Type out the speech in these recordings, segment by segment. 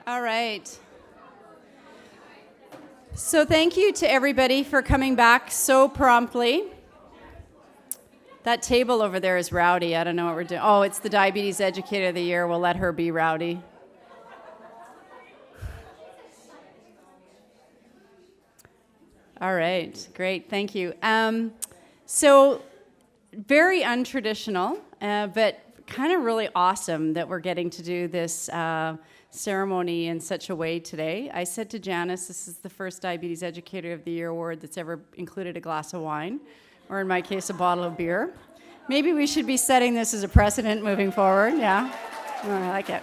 All right. So thank you to everybody for coming back so promptly. That table over there is rowdy. I don't know what we're doing. Oh, it's the Diabetes Educator of the Year. We'll let her be rowdy. All right, great, thank you. So very untraditional, but kind of really awesome that we're getting to do this ceremony in such a way today. I said to Janice, this is the first Diabetes Educator of the Year award that's ever included a glass of wine, or in my case, a bottle of beer. Maybe we should be setting this as a precedent moving forward, yeah? Oh, I like it.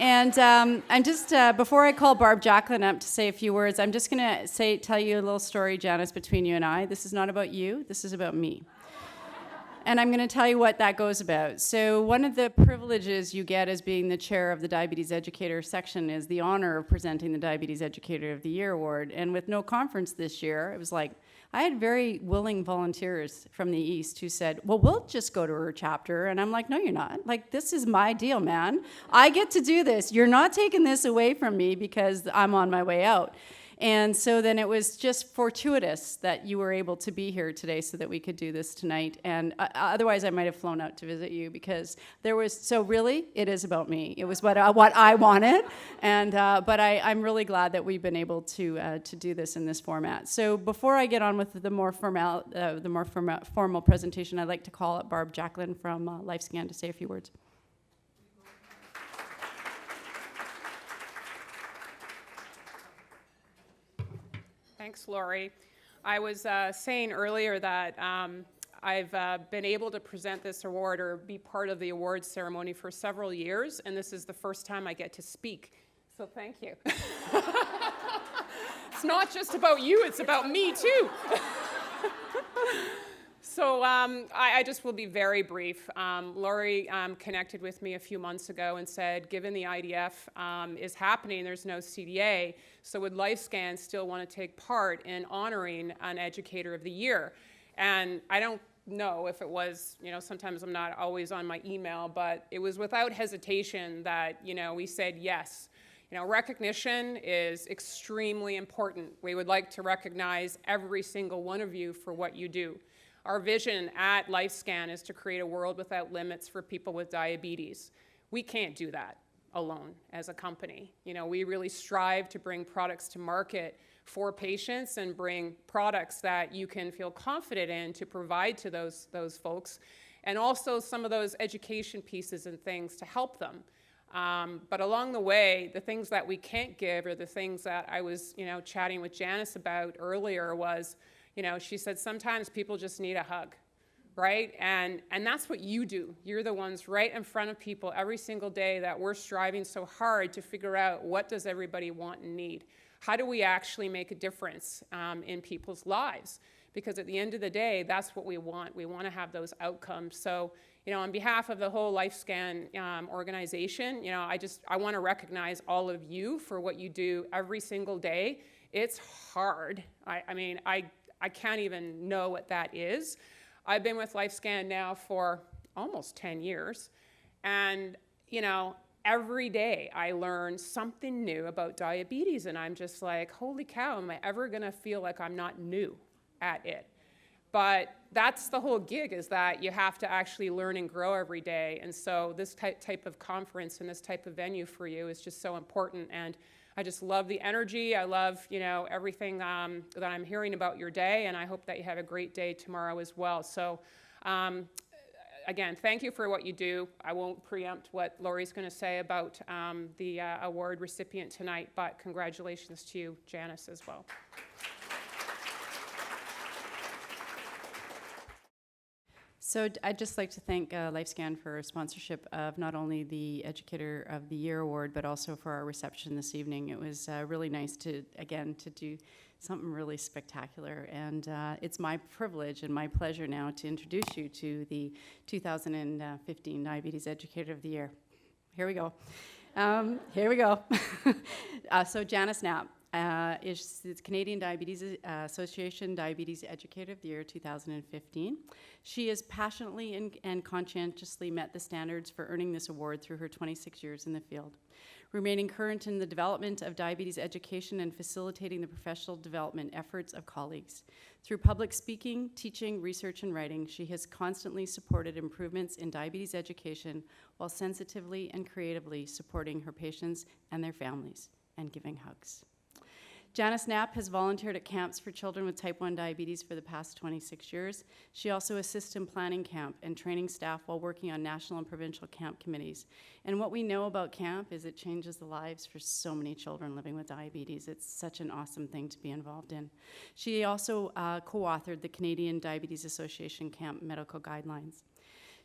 And I'm just, before I call Barb Jacqueline up to say a few words, I'm just gonna tell you a little story, Janice, between you and I. This is not about you, this is about me. And I'm going to tell you what that goes about. So one of the privileges you get as being the chair of the Diabetes Educator section is the honor of presenting the Diabetes Educator of the Year award. And with no conference this year, it was like, I had very willing volunteers from the East who said, well, we'll just go to her chapter. And I'm like, no, you're not. Like, this is my deal, man. I get to do this. You're not taking this away from me because I'm on my way out. And so then it was just fortuitous that you were able to be here today so that we could do this tonight. And otherwise, I might have flown out to visit you because there was, so really, it is about me. It was what I wanted. And, but I'm really glad that we've been able to do this in this format. So before I get on with the more formal presentation, I'd like to call up Barb Jacqueline from LifeScan to say a few words. Thanks, Lori. I was saying earlier that I've been able to present this award or be part of the awards ceremony for several years, and this is the first time I get to speak. So thank you. It's not just about you, it's about me too. So I just will be very brief. Lori connected with me a few months ago and said, given the IDF is happening, there's no CDA, so would LifeScan still want to take part in honoring an Educator of the Year? And I don't know if it was, sometimes I'm not always on my email, but it was without hesitation that, we said yes. Recognition is extremely important. We would like to recognize every single one of you for what you do. Our vision at LifeScan is to create a world without limits for people with diabetes. We can't do that alone as a company. We really strive to bring products to market for patients and bring products that you can feel confident in to provide to those folks, and also some of those education pieces and things to help them. But along the way, the things that we can't give are the things that I was chatting with Janice about earlier was, she said sometimes people just need a hug, right? And that's what you do. You're the ones right in front of people every single day that we're striving so hard to figure out what does everybody want and need. How do we actually make a difference in people's lives? Because at the end of the day, that's what we want. We want to have those outcomes. So, on behalf of the whole LifeScan organization, I want to recognize all of you for what you do every single day. It's hard. I can't even know what that is. I've been with LifeScan now for almost 10 years. And, every day I learn something new about diabetes. And I'm just like, holy cow, am I ever going to feel like I'm not new at it? But that's the whole gig, is that you have to actually learn and grow every day. And so this type of conference and this type of venue for you is just so important. And I just love the energy. I love, everything that I'm hearing about your day, and I hope that you have a great day tomorrow as well. So, again, thank you for what you do. I won't preempt what Lori's going to say about the award recipient tonight, but congratulations to you, Janice, as well. So I'd just like to thank LifeScan for sponsorship of not only the Educator of the Year award, but also for our reception this evening. It was really nice to do something really spectacular. And it's my privilege and my pleasure now to introduce you to the 2015 Diabetes Educator of the Year. Here we go. So Janice Knapp is the Canadian Diabetes Association Diabetes Educator of the Year 2015. She has passionately and conscientiously met the standards for earning this award through her 26 years in the field. remaining current in the development of diabetes education and facilitating the professional development efforts of colleagues. Through public speaking, teaching, research, and writing, she has constantly supported improvements in diabetes education while sensitively and creatively supporting her patients and their families and giving hugs. Janice Knapp has volunteered at camps for children with type 1 diabetes for the past 26 years. She also assists in planning camp and training staff while working on national and provincial camp committees. And what we know about camp is it changes the lives for so many children living with diabetes. It's such an awesome thing to be involved in. She also co-authored the Canadian Diabetes Association Camp Medical Guidelines.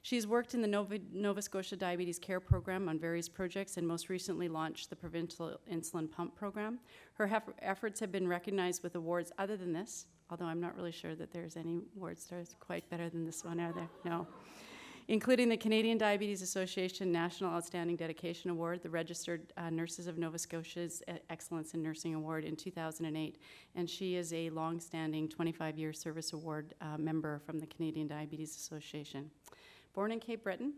She's worked in the Nova Scotia Diabetes Care Program on various projects and most recently launched the Provincial Insulin Pump Program. Her efforts have been recognized with awards other than this, although I'm not really sure that there's any awards that are quite better than this one, are there? No. Including the Canadian Diabetes Association National Outstanding Dedication Award, the Registered Nurses of Nova Scotia's Excellence in Nursing Award in 2008, and she is a long-standing 25-year service award member from the Canadian Diabetes Association. Born in Cape Breton,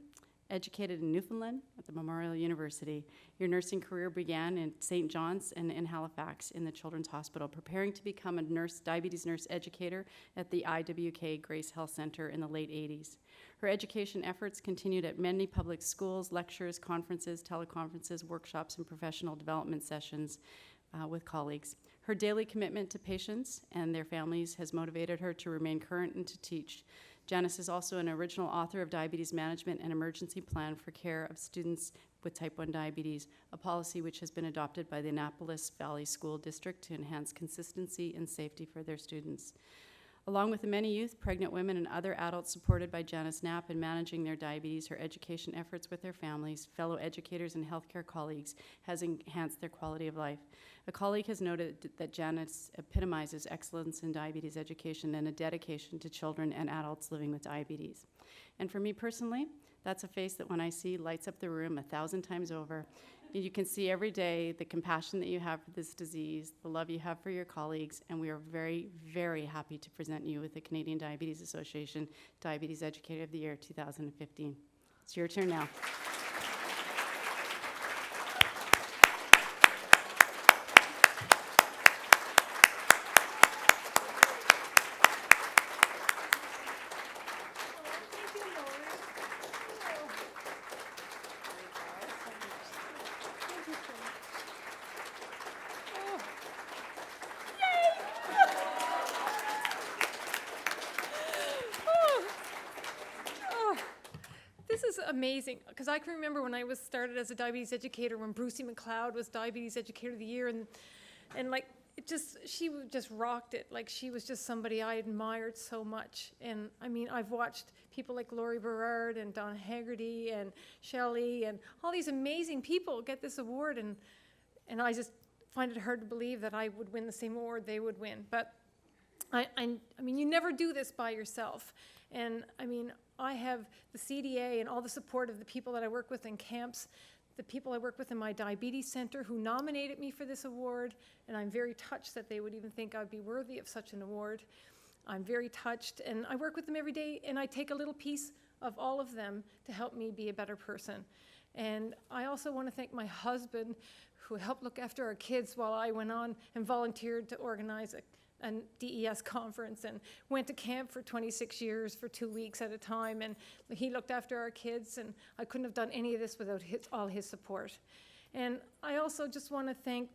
educated in Newfoundland at the Memorial University, your nursing career began in St. John's and in Halifax in the Children's Hospital, preparing to become a diabetes nurse educator at the IWK Grace Health Center in the late 80s. Her education efforts continued at many public schools, lectures, conferences, teleconferences, workshops, and professional development sessions with colleagues. Her daily commitment to patients and their families has motivated her to remain current and to teach. Janice is also an original author of Diabetes Management and Emergency Plan for Care of Students with Type 1 Diabetes, a policy which has been adopted by the Annapolis Valley School District to enhance consistency and safety for their students. Along with the many youth, pregnant women, and other adults supported by Janice Knapp in managing their diabetes, her education efforts with their families, fellow educators, and healthcare colleagues has enhanced their quality of life. A colleague has noted that Janice epitomizes excellence in diabetes education and a dedication to children and adults living with diabetes. And for me personally, that's a face that when I see lights up the room 1,000 times over. You can see every day the compassion that you have for this disease, the love you have for your colleagues, and we are very, very happy to present you with the Canadian Diabetes Association Diabetes Educator of the Year 2015. It's your turn now. Amazing, because I can remember when I was started as a diabetes educator when Brucey McLeod was Diabetes Educator of the Year, and like she just rocked it. Like she was just somebody I admired so much. And I mean, I've watched people like Lori Berard and Donna Haggerty and Shelley and all these amazing people get this award, and I just find it hard to believe that I would win the same award they would win. But I mean, you never do this by yourself. And I mean, I have the CDA and all the support of the people that I work with in camps, the people I work with in my diabetes center who nominated me for this award, and I'm very touched that they would even think I'd be worthy of such an award. I'm very touched, and I work with them every day, and I take a little piece of all of them to help me be a better person. And I also want to thank my husband who helped look after our kids while I went on and volunteered to organize a DES conference and went to camp for 26 years for 2 weeks at a time, and he looked after our kids, and I couldn't have done any of this without all his support. And I also just want to thank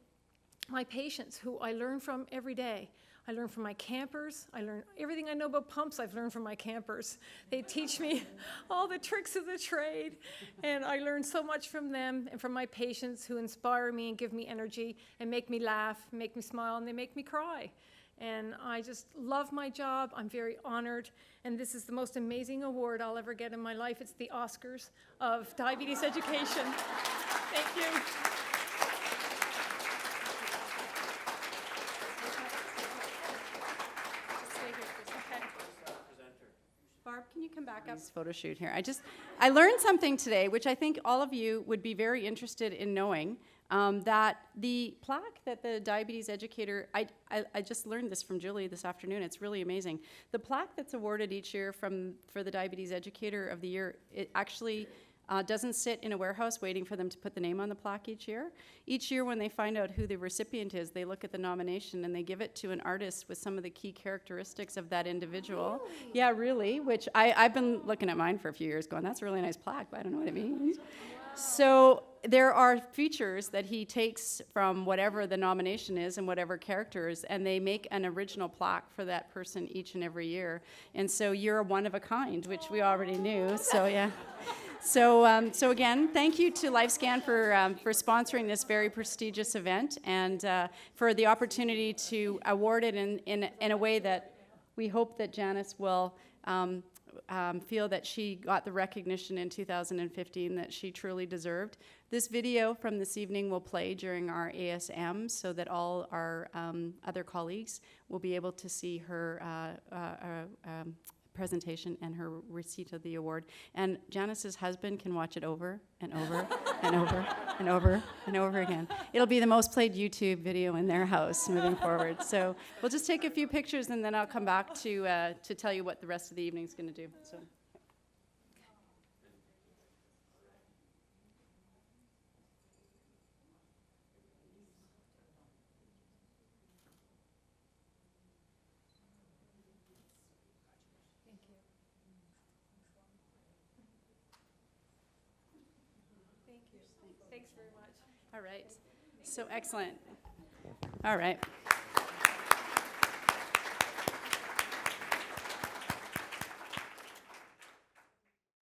my patients who I learn from every day. I learn from my campers. I learn everything I know about pumps. I've learned from my campers. They teach me all the tricks of the trade, and I learn so much from them and from my patients who inspire me and give me energy and make me laugh, make me smile, and they make me cry. And I just love my job. I'm very honored. And this is the most amazing award I'll ever get in my life. It's the Oscars of diabetes education. Thank you. Barb, can you come back up? This photo shoot here. I learned something today, which I think all of you would be very interested in knowing. That the plaque that the diabetes educator, I just learned this from Julie this afternoon, it's really amazing. The plaque that's awarded each year for the diabetes educator of the year, it actually doesn't sit in a warehouse waiting for them to put the name on the plaque each year. Each year when they find out who the recipient is, they look at the nomination and they give it to an artist with some of the key characteristics of that individual. Really? Yeah, really, which I've been looking at mine for a few years going, that's a really nice plaque, but I don't know what it means. Wow. So there are features that he takes from whatever the nomination is and whatever characters, and they make an original plaque for that person each and every year. And so you're one of a kind, which we already knew, so yeah. So again, thank you to LifeScan for sponsoring this very prestigious event and for the opportunity to award it in a way that we hope that Janice will feel that she got the recognition in 2015 that she truly deserved. This video from this evening will play during our ASM so that all our other colleagues will be able to see her presentation and her receipt of the award. And Janice's husband can watch it over and over and over and over and over again. It'll be the most played YouTube video in their house moving forward. So we'll just take a few pictures and then I'll come back to tell you what the rest of the evening's going to do. So. Thanks very much. All right. So excellent. All right.